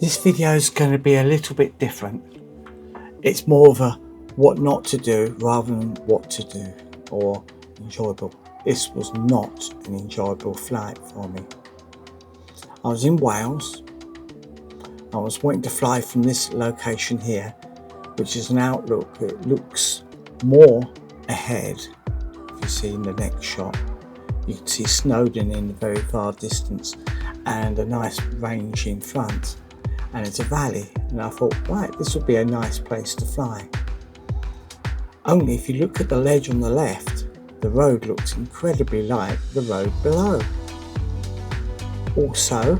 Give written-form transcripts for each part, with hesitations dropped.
This video is going to be a little bit different. It's more of a what not to do rather than what to do or enjoyable. This was not an enjoyable flight for me. I was in Wales. I was wanting to fly from this location here, which is an outlook. It looks more ahead. If you see in the next shot, you can see Snowdon in the very far distance and a nice range in front, and it's a valley, and I thought, right, this would be a nice place to fly. Only if you look at the ledge on the left, the road looks incredibly like the road below. Also,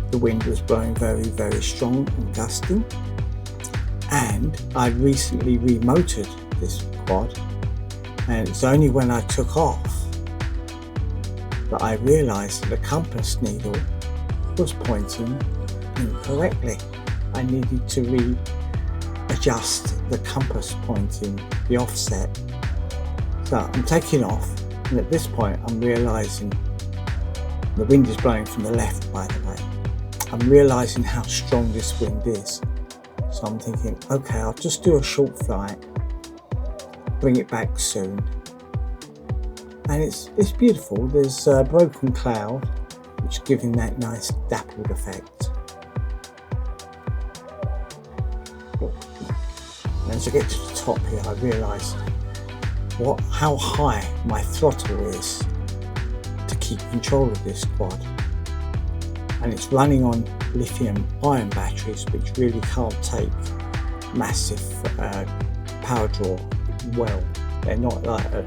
the wind was blowing very, very strong and gusting, and I recently remotored this quad, and it's only when I took off that I realised that the compass needle was pointing incorrectly. I needed to readjust the compass pointing, the offset. So I'm taking off, and at this point I'm realising the wind is blowing from the left, by the way. I'm realising how strong this wind is. So I'm thinking, okay, I'll just do a short flight, bring it back soon. And it's beautiful. There's a broken cloud, which is giving that nice dappled effect. And as I get to the top here, I realise how high my throttle is to keep control of this quad. And it's running on lithium-ion batteries, which really can't take massive power draw well. They're not like a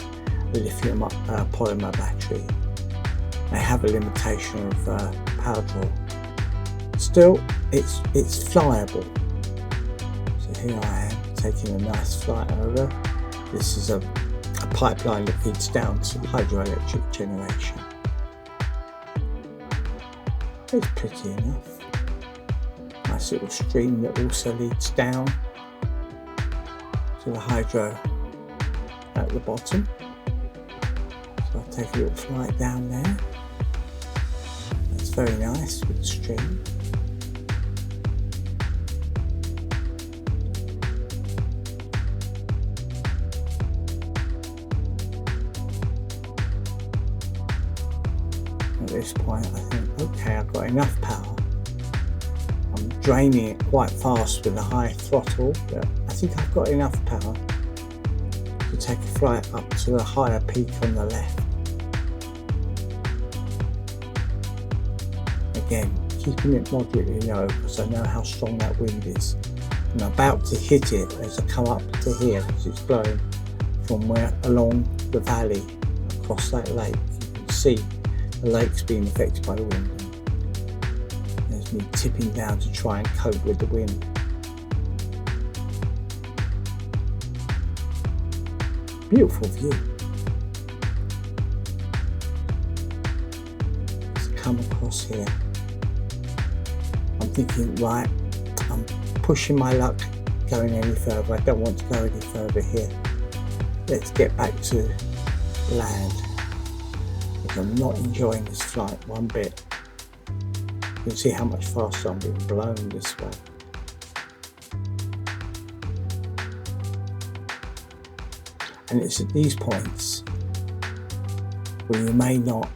lithium polymer battery. They have a limitation of power draw. Still, it's flyable. So here I am taking a nice flight over. This is a pipeline that feeds down to hydroelectric generation. It's pretty enough. Nice little stream that also leads down to the hydro at the bottom. So I'll take a little flight down there. That's very nice with the stream. At this point I think, okay, I've got enough power. I'm draining it quite fast with a high throttle, but I think I've got enough power to take a flight up to the higher peak on the left. Again, keeping it moderately low because I know how strong that wind is. And I'm about to hit it as I come up to here because it's blowing from along the valley across that lake. You can see the lake's being affected by the wind. There's me tipping down to try and cope with the wind. Beautiful view. Let's come across here. I'm thinking, right, I'm pushing my luck going any further. I don't want to go any further here. Let's get back to land. I'm not enjoying this flight one bit. You can see how much faster I'm being blown this way. And it's at these points where you may not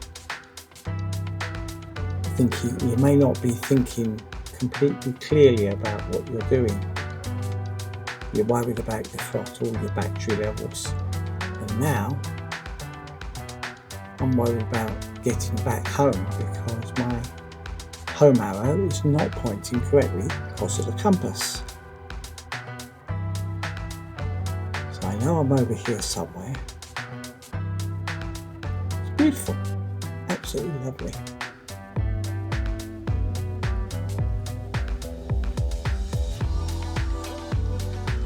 be thinking completely clearly about what you're doing. You're worried about your throttle, your battery levels, and now I'm worried about getting back home because my home arrow is not pointing correctly because of the compass. So I know I'm over here somewhere. It's beautiful, absolutely lovely.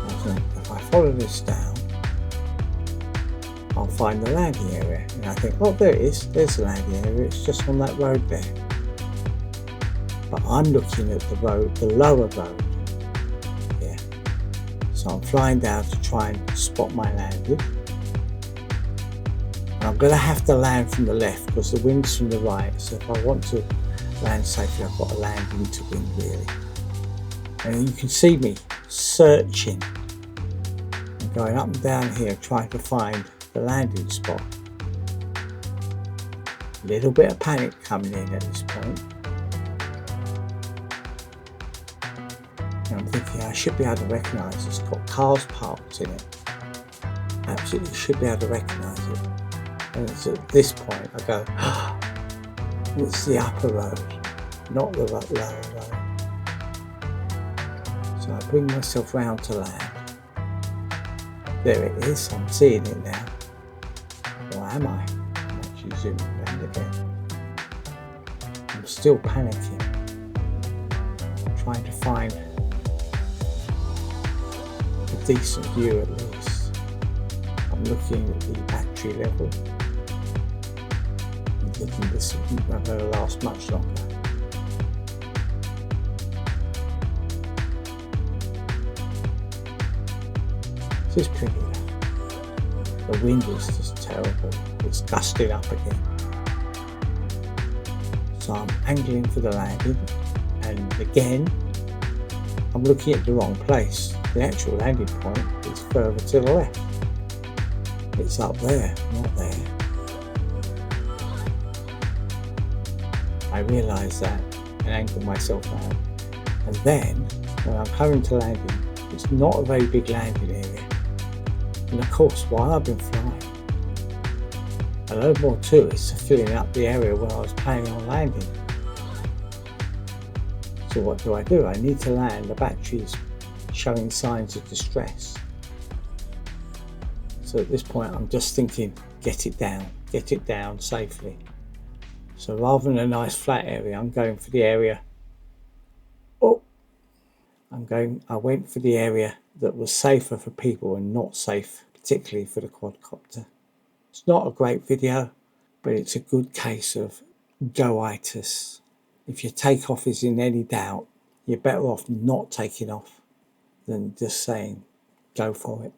I think if I follow this down, I'll find the landing area, and I think, oh, there it is, there's the landing area, it's just on that road there. But I'm looking at the road, the lower road here. So I'm flying down to try and spot my landing. And I'm going to have to land from the left because the wind's from the right, so if I want to land safely I've got to land into wind really. And you can see me searching and going up and down here trying to find the landing spot. A little bit of panic coming in at this point. And I'm thinking I should be able to recognise it's got cars parked in it. Absolutely should be able to recognise it. And it's at this point I go, it's the upper road, not the lower road. So I bring myself round to land. There it is, I'm seeing it now. Or am I? I'm actually zooming around again. I'm still panicking. I'm trying to find a decent view at least. I'm looking at the battery level. I'm thinking this isn't going to last much longer. It's just pretty enough. The wind is just terrible. It's gusting up again. So I'm angling for the landing, and again, I'm looking at the wrong place. The actual landing point is further to the left. It's up there, not there. I realise that and angle myself out. And then, when I'm coming to landing, it's not a very big landing area. And of course, while I've been flying, a load more tourists are filling up the area where I was planning on landing. So what do? I need to land. The battery's showing signs of distress. So at this point, I'm just thinking, get it down safely. So rather than a nice flat area, I'm going for the area. I went for the area that was safer for people and not safe, particularly for the quadcopter. It's not a great video, but it's a good case of go-itis. If your takeoff is in any doubt, you're better off not taking off than just saying, go for it.